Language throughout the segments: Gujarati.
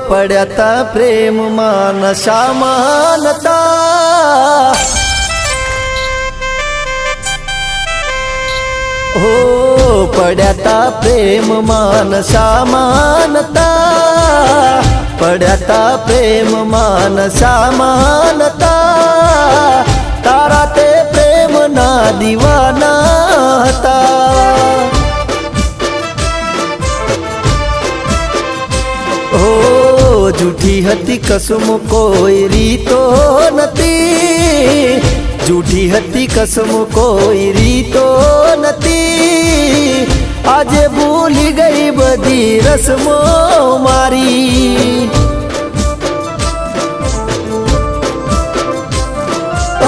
પડ્યા તા પ્રેમમાં નશામાં નતા, હો પડ્યા તા પ્રેમમાં નશામાં નતા, પડ્યા તા પ્રેમમાં નશામાં નતા, તારા તે પ્રેમના દીવાના હતા. હો જૂઠી હતી કસમ કોઈ રીતો નથી, જૂઠી હતી કસમ કોઈ રીતો નથી, આજે ભૂલી ગઈ બધી રસમો મારી.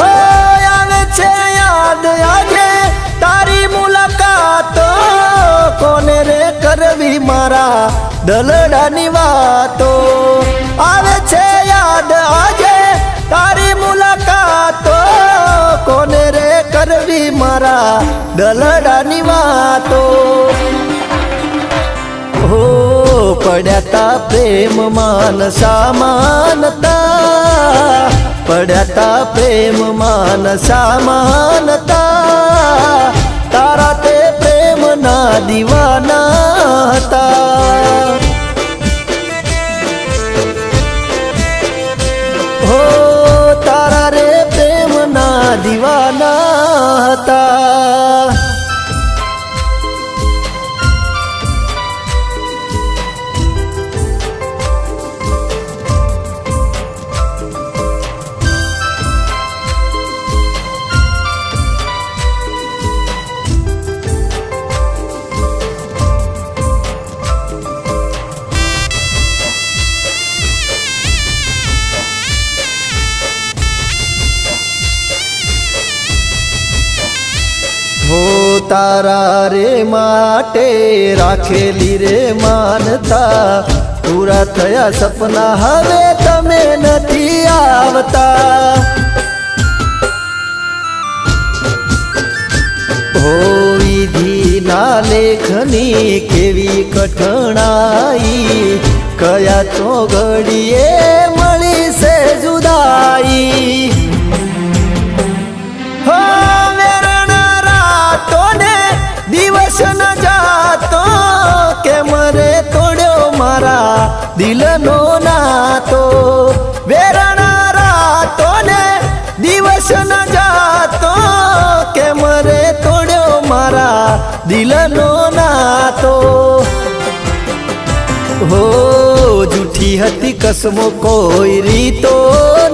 આવે છે યાદ આજે તારી મુલાકાતો, કોને રે કરવી મારા દલડાની વાતો. આવે છે યાદ આજે તારી મુલાકાતો, કોને રે કરવી મારા દલડાની વાતો. હો પડ્યા તા પ્રેમમાં નશામાં નતા, પડ્યા તા પ્રેમમાં નશામાં નતા, તારા તે પ્રેમના દીવાના હતા. હો તારા રે પ્રેમના દીવાના હતા. હો તારા રે માટે રાખેલી રે માનતા, પૂરા થયા સપના હવે તમે નથી આવતા. હો વિધિના લેખની કેવી કઠણાઈ, કયા ચોઘડીએ મળી છે જુદાઈ. દિવસ ન જાતો કે મરે તોડ્યો મારા દિલનો નાતો, વેરણા રાતો ને દિવસ ન જાતો કે મરે તોડ્યો મારા દિલનો નાતો. હો જૂઠી હતી કસમો કોઈ રીતો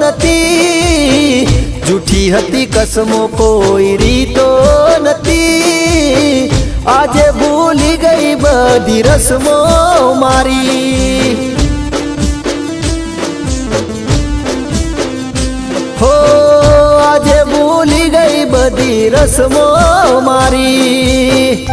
નથી, જૂઠી હતી કસમો કોઈ રીતો નથી, આજે ભૂલી ગઈ બધી રસમો મારી. હો આજે ભૂલી ગઈ બધી રસમો મારી.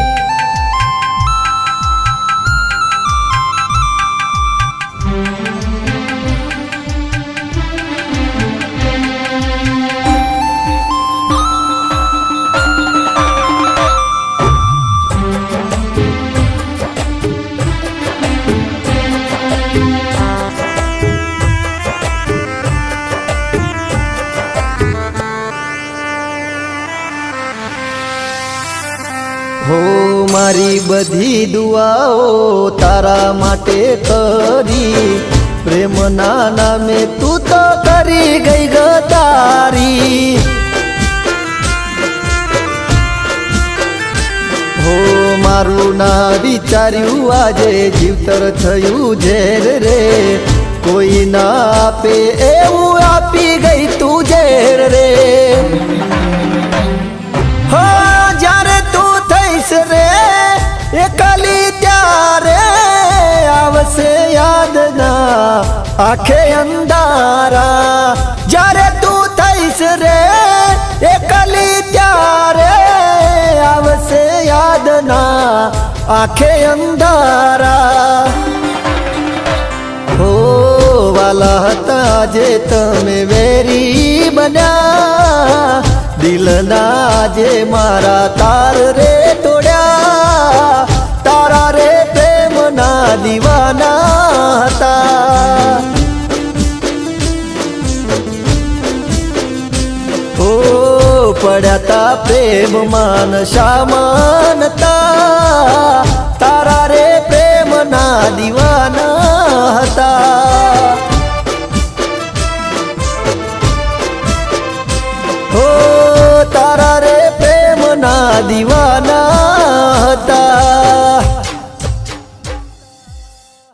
હો મારી બધી દુઆઓ તારા માટે કરી, પ્રેમના નામે તું તો કરી ગઈ ગદારી. હો મારું ના વિચાર્યું આજે જીવતર થયું ઝેર રે, કોઈ ના આપે એવું આપી ગઈ તું ઝેર રે. હો જ્યારે તું થઈશ રે એકલી ત્યારે આવશે યાદના આંખે અંધારા. જ્યારે તું થઈશ રે એકલી ત્યારે આવશે યાદના આંખે અંધારા. હો વાલા હતા જે તમે વેરી બન્યા, દિલના જે મારા તાર રે તોડ્યા, તારા રે પ્રેમના દીવાના હતા. જતા પ્રેમ માન શા માનતા